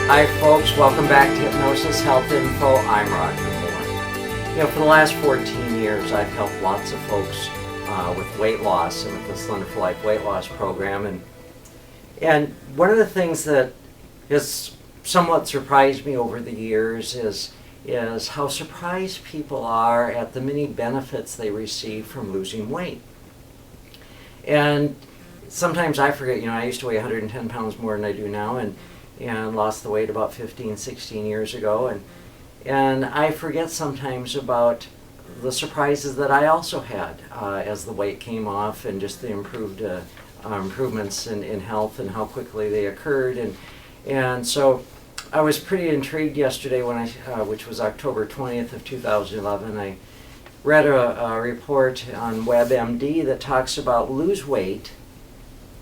Hi folks, welcome back to Hypnosis Health Info. I'm Roger Moore. For the last 14 years I've helped lots of folks with weight loss and with the Slender for Life weight loss program. And one of the things that has somewhat surprised me over the years is how surprised people are at the many benefits they receive from losing weight. And sometimes I forget, I used to weigh 110 pounds more than I do now, and lost the weight about 15, 16 years ago. And I forget sometimes about the surprises that I also had as the weight came off, and just the improvements in health and how quickly they occurred. And so I was pretty intrigued yesterday when which was October 20th of 2011, I read a report on WebMD that talks about lose weight,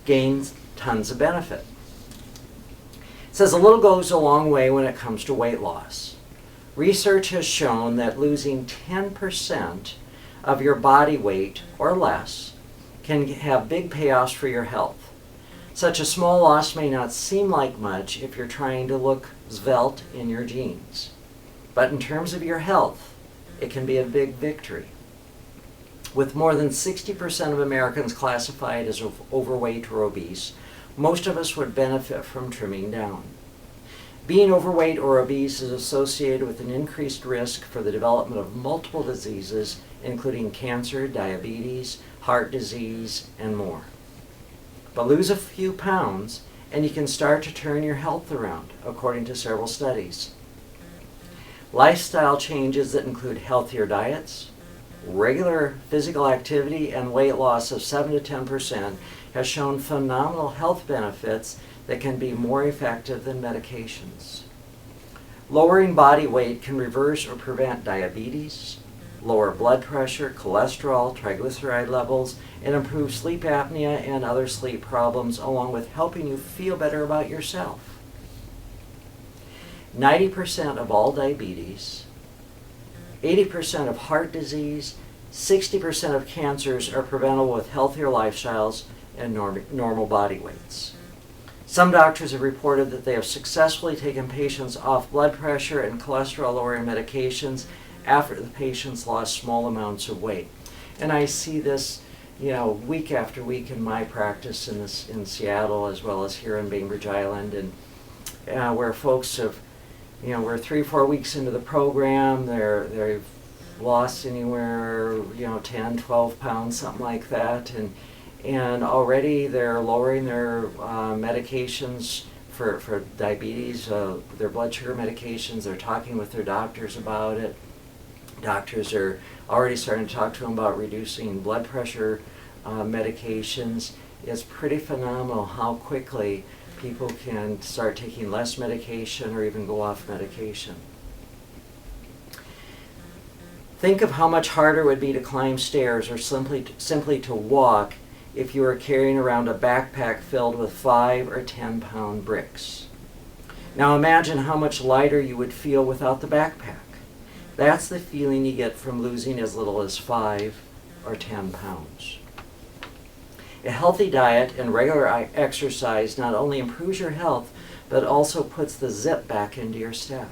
gains tons of benefit. It says a little goes a long way when it comes to weight loss. Research has shown that losing 10% of your body weight or less can have big payoffs for your health. Such a small loss may not seem like much if you're trying to look svelte in your jeans, but in terms of your health, it can be a big victory. With more than 60% of Americans classified as overweight or obese, most of us would benefit from trimming down. Being overweight or obese is associated with an increased risk for the development of multiple diseases, including cancer, diabetes, heart disease, and more. But lose a few pounds and you can start to turn your health around, according to several studies. Lifestyle changes that include healthier diets, regular physical activity, and weight loss of 7 to 10% has shown phenomenal health benefits that can be more effective than medications. Lowering body weight can reverse or prevent diabetes, lower blood pressure, cholesterol, triglyceride levels, and improve sleep apnea and other sleep problems, along with helping you feel better about yourself. 90% of all diabetes, 80% of heart disease, 60% of cancers are preventable with healthier lifestyles and normal body weights. Some doctors have reported that they have successfully taken patients off blood pressure and cholesterol-lowering medications after the patients lost small amounts of weight. And I see this, week after week in my practice in Seattle, as well as here in Bainbridge Island, and where folks have, we're 3-4 weeks into the program, they've lost anywhere, 10, 12 pounds, something like that, and already they're lowering their medications for diabetes, their blood sugar medications. They're talking with their doctors about it. Doctors are already starting to talk to them about reducing blood pressure medications. It's pretty phenomenal how quickly people can start taking less medication or even go off medication. Think of how much harder it would be to climb stairs or simply to walk if you were carrying around a backpack filled with 5 or 10 pound bricks. Now imagine how much lighter you would feel without the backpack. That's the feeling you get from losing as little as 5 or 10 pounds. A healthy diet and regular exercise not only improves your health, but also puts the zip back into your step.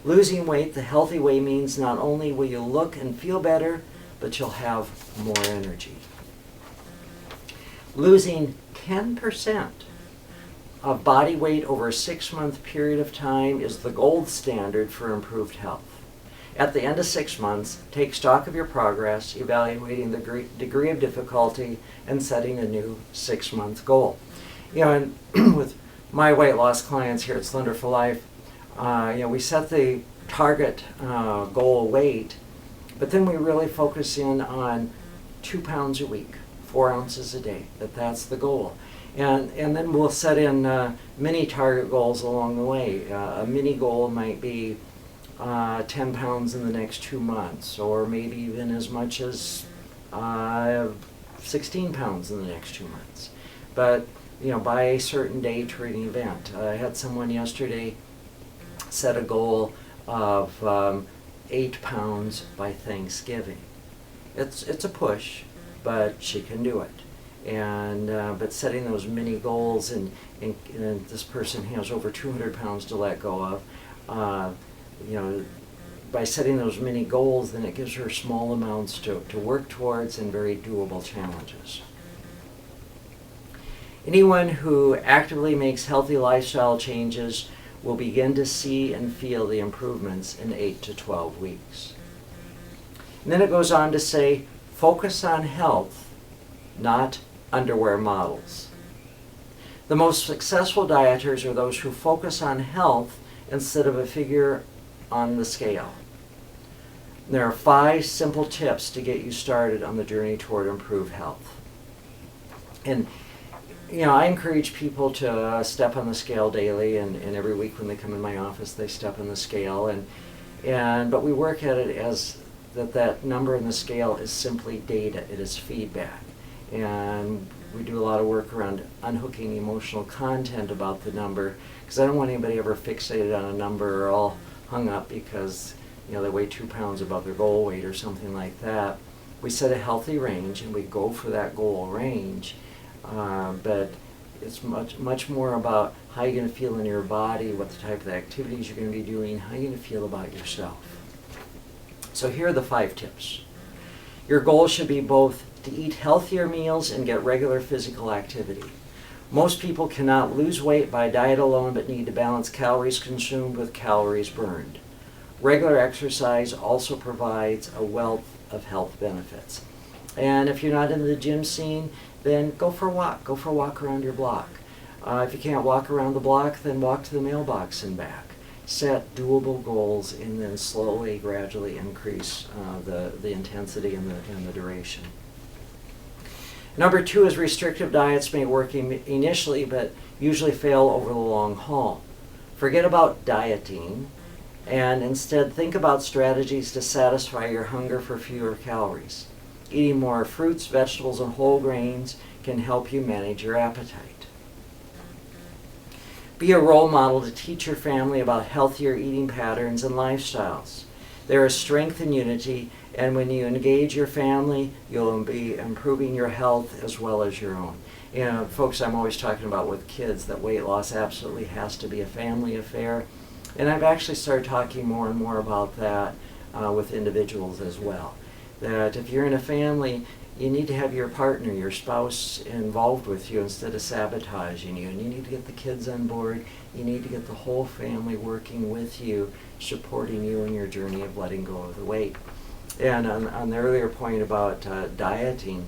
Losing weight the healthy way means not only will you look and feel better, but you'll have more energy. Losing 10% of body weight over a 6-month period of time is the gold standard for improved health. At the end of 6 months, take stock of your progress, evaluating the degree of difficulty, and setting a new 6-month goal. And with my weight loss clients here at Slender for Life, we set the target goal weight, but then we really focus in on 2 pounds a week, 4 ounces a day. That's the goal. And then we'll set in mini target goals along the way. A mini goal might be 10 pounds in the next 2 months, or maybe even as much as 16 pounds in the next 2 months. But by a certain date or an event. I had someone yesterday set a goal of 8 pounds by Thanksgiving. It's a push, but she can do it. and but setting those mini goals, and this person has over 200 pounds to let go of. By setting those mini goals, then it gives her small amounts to work towards and very doable challenges. Anyone who actively makes healthy lifestyle changes will begin to see and feel the improvements in 8 to 12 weeks. And then it goes on to say, focus on health, not underwear models. The most successful dieters are those who focus on health instead of a figure on the scale. There are 5 simple tips to get you started on the journey toward improved health. And I encourage people to step on the scale daily, and every week when they come in my office, they step on the scale. But we work at it as that number in the scale is simply data. It is feedback. And we do a lot of work around unhooking emotional content about the number, because I don't want anybody ever fixated on a number or all hung up because they weigh 2 pounds above their goal weight or something like that. We set a healthy range and we go for that goal range. But it's much more about how you're going to feel in your body, what the type of activities you're going to be doing, how you're going to feel about yourself. So here are the 5 tips. Your goal should be both to eat healthier meals and get regular physical activity. Most people cannot lose weight by diet alone, but need to balance calories consumed with calories burned. Regular exercise also provides a wealth of health benefits. And if you're not in the gym scene, then go for a walk. Go for a walk around your block. If you can't walk around the block, then walk to the mailbox and back. Set doable goals and then slowly, gradually increase the intensity and the duration. Number 2 is restrictive diets may work initially, but usually fail over the long haul. Forget about dieting and instead think about strategies to satisfy your hunger for fewer calories. Eating more fruits, vegetables, and whole grains can help you manage your appetite. Be a role model to teach your family about healthier eating patterns and lifestyles. There is strength in unity, and when you engage your family, you'll be improving your health as well as your own. Folks, I'm always talking about with kids that weight loss absolutely has to be a family affair. And I've actually started talking more and more about that with individuals as well. That if you're in a family, you need to have your partner, your spouse involved with you instead of sabotaging you. And you need to get the kids on board. You need to get the whole family working with you, supporting you in your journey of letting go of the weight. And on the earlier point about dieting,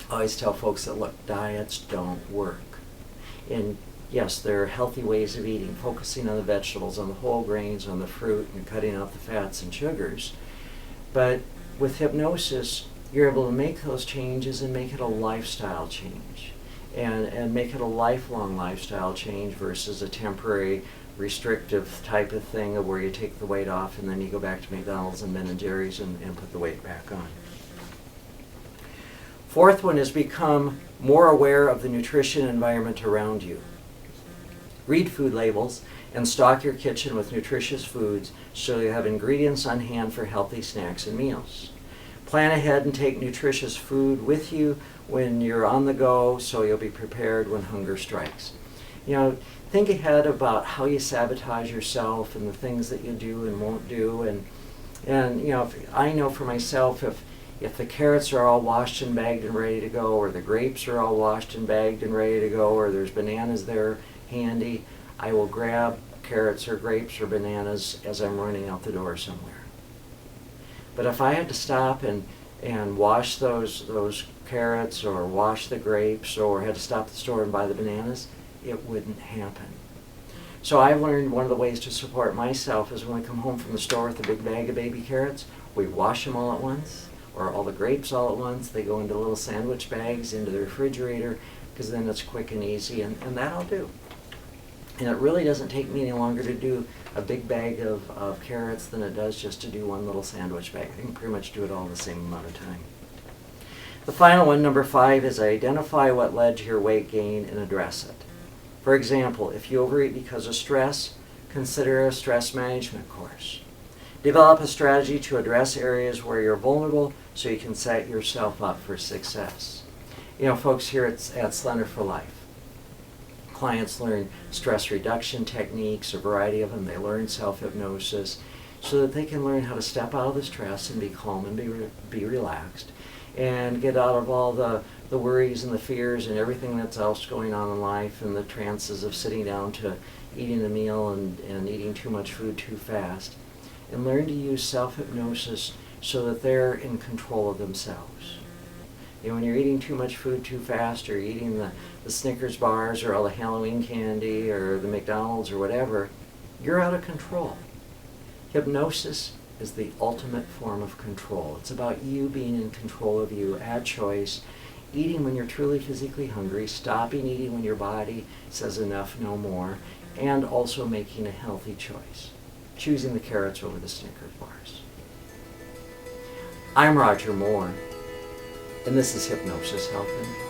I always tell folks that, look, diets don't work. And yes, there are healthy ways of eating, focusing on the vegetables, on the whole grains, on the fruit, and cutting out the fats and sugars. But with hypnosis, you're able to make those changes and make it a lifestyle change, and make it a lifelong lifestyle change versus a temporary restrictive type of thing of where you take the weight off and then you go back to McDonald's and Ben & Jerry's and put the weight back on. 4th one is become more aware of the nutrition environment around you. Read food labels and stock your kitchen with nutritious foods so you have ingredients on hand for healthy snacks and meals. Plan ahead and take nutritious food with you when you're on the go so you'll be prepared when hunger strikes. Think ahead about how you sabotage yourself and the things that you do and won't do. And I know for myself, if the carrots are all washed and bagged and ready to go, or the grapes are all washed and bagged and ready to go, or there's bananas there handy, I will grab carrots or grapes or bananas as I'm running out the door somewhere. But if I had to stop and wash those carrots or wash the grapes or had to stop at the store and buy the bananas, it wouldn't happen. So I've learned one of the ways to support myself is when I come home from the store with a big bag of baby carrots, we wash them all at once, or all the grapes all at once. They go into little sandwich bags into the refrigerator, because then it's quick and easy, and that I'll do. And it really doesn't take me any longer to do a big bag of carrots than it does just to do one little sandwich bag. I can pretty much do it all in the same amount of time. The final one, number 5, is identify what led to your weight gain and address it. For example, if you overeat because of stress, consider a stress management course. Develop a strategy to address areas where you're vulnerable so you can set yourself up for success. Folks here at Slender for Life, clients learn stress reduction techniques, a variety of them. They learn self-hypnosis so that they can learn how to step out of the stress and be calm and be relaxed and get out of all the worries and the fears and everything that's else going on in life and the trances of sitting down to eating a meal and eating too much food too fast, and learn to use self-hypnosis so that they're in control of themselves. When you're eating too much food too fast, or eating the Snickers bars or all the Halloween candy or the McDonald's or whatever, you're out of control. Hypnosis is the ultimate form of control. It's about you being in control of you at choice, eating when you're truly physically hungry, stopping eating when your body says enough, no more, and also making a healthy choice, choosing the carrots over the Snickers bars. I'm Roger Moore, and this is Hypnosis Health Info.